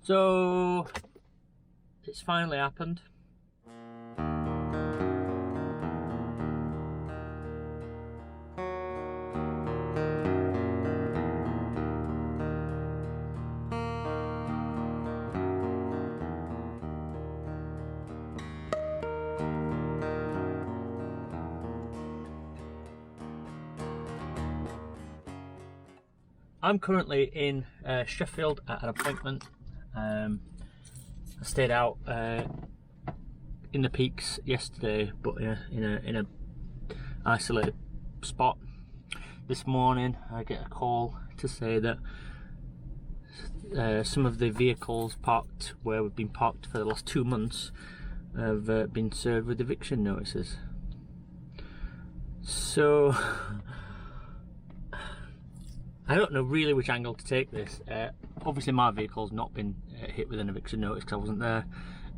So it's finally happened. I'm currently in Sheffield at an appointment. I stayed out in the peaks yesterday, but in a isolated spot. This morning I get a call to say that some of the vehicles parked where we've been parked for the last 2 months have been served with eviction notices. So I don't know really which angle to take this. Obviously my vehicle's not been hit with an eviction notice because I wasn't there.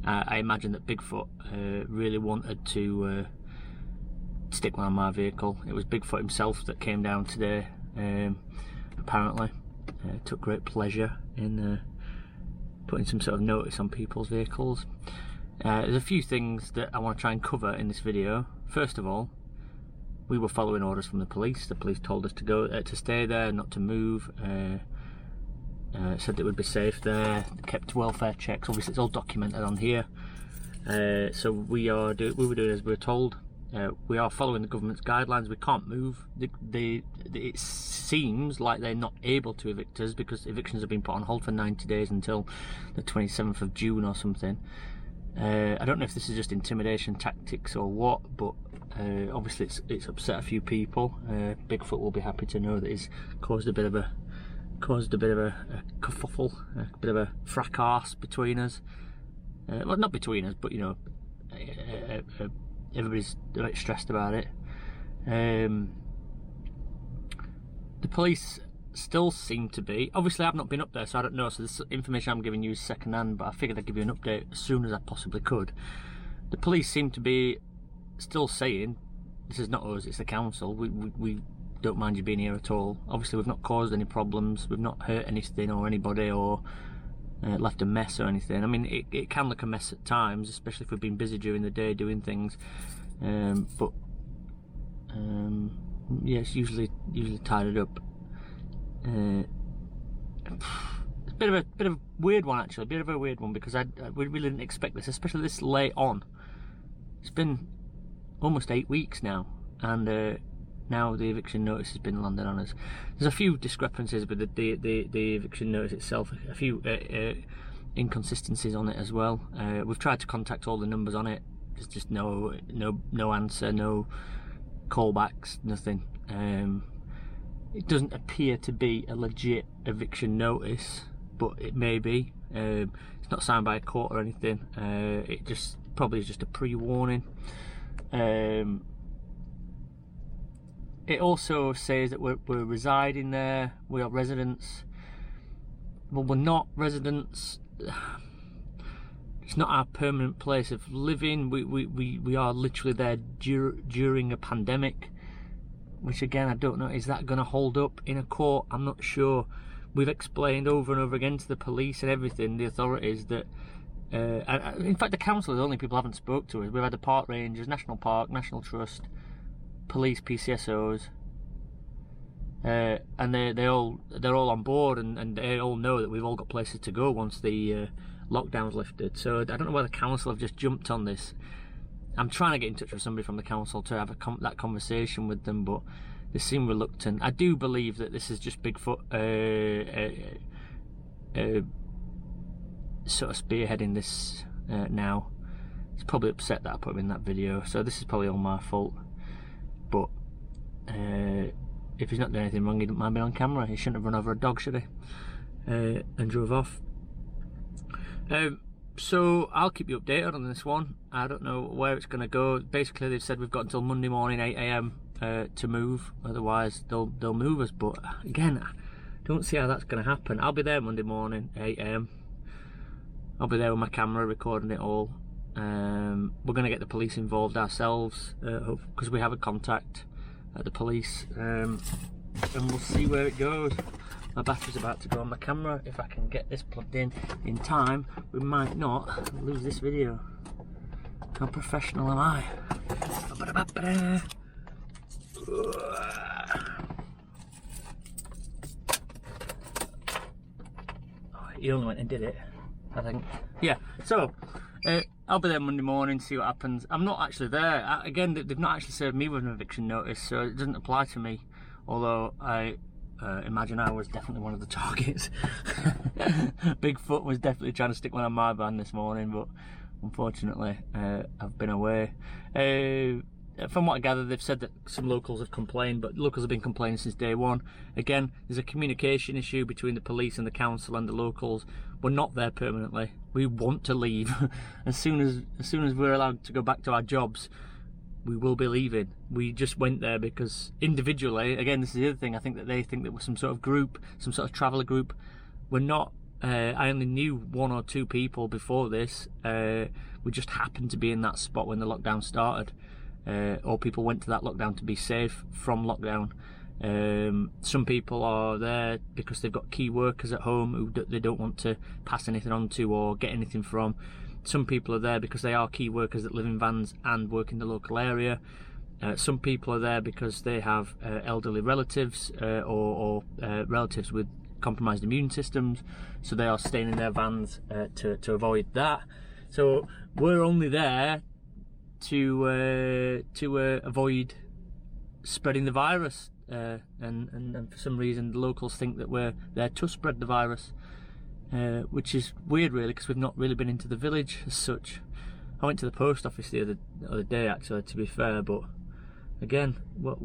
I imagine that Bigfoot really wanted to stick one on my vehicle. It was Bigfoot himself that came down today, apparently. Took great pleasure in putting some sort of notice on people's vehicles. There's a few things that I want to try and cover in this video. First of all, we were following orders from the police. The police told us to go to stay there, not to move. Said it would be safe there. Kept welfare checks. Obviously, it's all documented on here. So we were doing as we were told. We are following the government's guidelines. We can't move. It seems like they're not able to evict us because evictions have been put on hold for 90 days until the 27th of June or something. I don't know if this is just intimidation tactics or what, but obviously it's upset a few people. Bigfoot will be happy to know that he's caused a bit of a kerfuffle, a bit of a fracas between us. Well, not between us, but you know, everybody's a bit stressed about it. The police still seem to be, obviously I've not been up there so I don't know, so this information I'm giving you is second hand, but I figured I'd give you an update as soon as I possibly could. The police seem to be still saying, this is not us, it's the council, we don't mind you being here at all. Obviously we've not caused any problems, we've not hurt anything or anybody or left a mess or anything. I mean it can look a mess at times, especially if we've been busy during the day doing things, but yeah, it's usually tidied up. It's a bit of a weird one actually, a bit of a weird one because we really didn't expect this, especially this late on. It's been almost 8 weeks now, and now the eviction notice has been landed on us. There's a few discrepancies with the eviction notice itself, a few inconsistencies on it as well. We've tried to contact all the numbers on it. There's just no answer, no callbacks, nothing. It doesn't appear to be a legit eviction notice, but it may be. It's not signed by a court or anything. It just probably is just a pre-warning. It also says that we're residing there. We are residents. Well, we're not residents. It's not our permanent place of living. We are literally there during a pandemic. Which again, I don't know, is that going to hold up in a court? I'm not sure. We've explained over and over again to the police and everything, the authorities, that in fact the council are the only people who haven't spoke to us. We've had the park rangers, National Park, National Trust, police, PCSOs, and they're all on board, and they all know that we've all got places to go once the lockdown's lifted. So I don't know why the council have just jumped on this. I'm trying to get in touch with somebody from the council to have that conversation with them, but they seem reluctant. I do believe that this is just Bigfoot sort of spearheading this now. He's probably upset that I put him in that video, so this is probably all my fault. But if he's not doing anything wrong, he didn't mind being on camera. He shouldn't have run over a dog, should he? And drove off. So I'll keep you updated on this one. I don't know where it's going to go. Basically they've said we've got until Monday morning 8 AM to move, otherwise they'll move us. But again, I don't see how that's going to happen. I'll be there Monday morning 8 AM. I'll be there with my camera recording it all. We're going to get the police involved ourselves because we have a contact at the police, and we'll see where it goes. my battery's about to go on my camera. If I can get this plugged in time, we might not lose this video. How professional am I? He only went and did it, I think. Yeah, so I'll be there Monday morning, see what happens. I'm not actually there. Again, they've not actually served me with an eviction notice, so it doesn't apply to me. Although I imagine I was definitely one of the targets. Bigfoot was definitely trying to stick one on my van this morning, but unfortunately I've been away. From what I gather, they've said that some locals have complained, but locals have been complaining since day one. Again, there's a communication issue between the police and the council and the locals. We're not there permanently. We want to leave. as soon as we're allowed to go back to our jobs, we will be leaving. We just went there because individually, again, this is the other thing, I think that they think that we're some sort of group, some sort of traveller group. We're not. I only knew 1 or 2 people before this. We just happened to be in that spot when the lockdown started. Or people went to that lockdown to be safe from lockdown. Some people are there because they've got key workers at home who they don't want to pass anything on to or get anything from. Some people are there because they are key workers that live in vans and work in the local area. Some people are there because they have elderly relatives or relatives with compromised immune systems, so they are staying in their vans to avoid that. So we're only there to avoid spreading the virus, and for some reason the locals think that we're there to spread the virus, which is weird really, because we've not really been into the village as such. I went to the post office the other day actually, to be fair, but again, what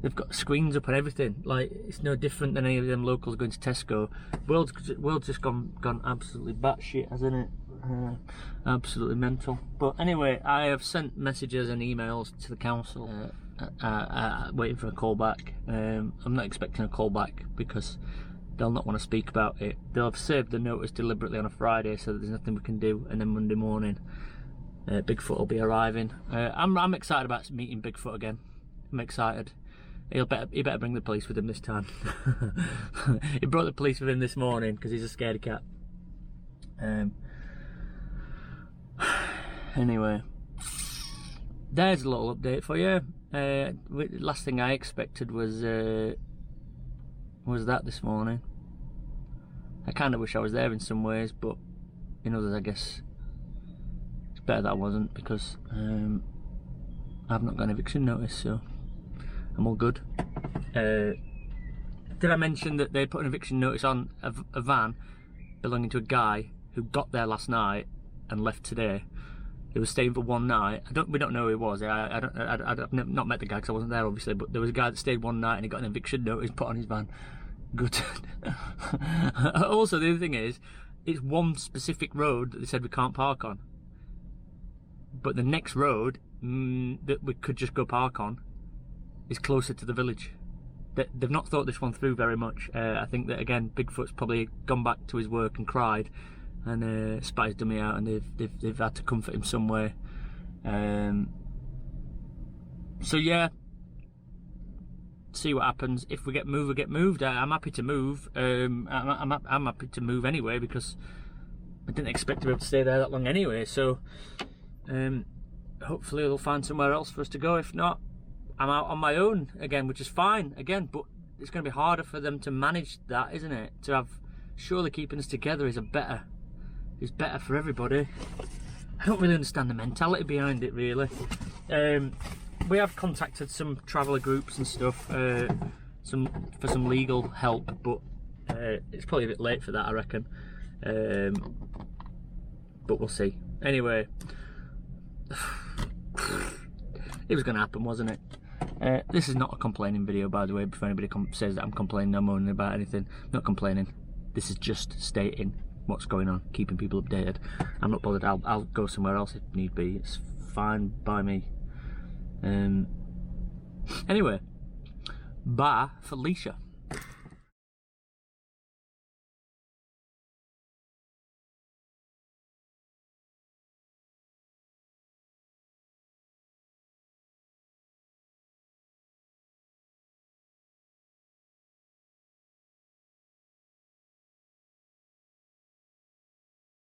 they've got screens up and everything. Like, it's no different than any of them locals going to Tesco. World's just gone absolutely batshit, hasn't it? Absolutely mental. But anyway, I have sent messages and emails to the council, waiting for a call back. I'm not expecting a call back because they'll not want to speak about it. They'll have served the notice deliberately on a Friday, so that there's nothing we can do, and then Monday morning Bigfoot will be arriving. I'm excited about meeting Bigfoot again. I'm excited. He better bring the police with him this time. He brought the police with him this morning because he's a scaredy cat. Anyway, there's a little update for you. Last thing I expected was that this morning. I kind of wish I was there in some ways, but in others I guess it's better that I wasn't, because I've not got an eviction notice, so I'm all good. Did I mention that they put an eviction notice on a van belonging to a guy who got there last night and left today? He was staying for one night. We don't know who he was. I've not met the guy because I wasn't there, obviously. But there was a guy that stayed one night and he got an eviction notice put on his van. Good. Also, the other thing is, it's one specific road that they said we can't park on. But the next road that we could just go park on is closer to the village. They've not thought this one through very much. I think that, again, Bigfoot's probably gone back to his work and cried, and spat his dummy out, and they've had to comfort him some way. So yeah, see what happens. If we get moved, we get moved. I'm happy to move. I'm happy to move anyway, because I didn't expect to be able to stay there that long anyway. So hopefully they'll find somewhere else for us to go. If not, I'm out on my own again, which is fine again. But it's going to be harder for them to manage that, isn't it? To have, surely keeping us together is better for everybody. I don't really understand the mentality behind it, really. We have contacted some traveller groups and stuff, for some legal help, but it's probably a bit late for that, I reckon. But we'll see. Anyway, it was going to happen, wasn't it? This is not a complaining video, by the way, before anybody says that I'm complaining or moaning about anything. I'm not complaining. This is just stating what's going on, keeping people updated. I'm not bothered. I'll go somewhere else if need be. It's fine by me. Anyway, bye, Felicia.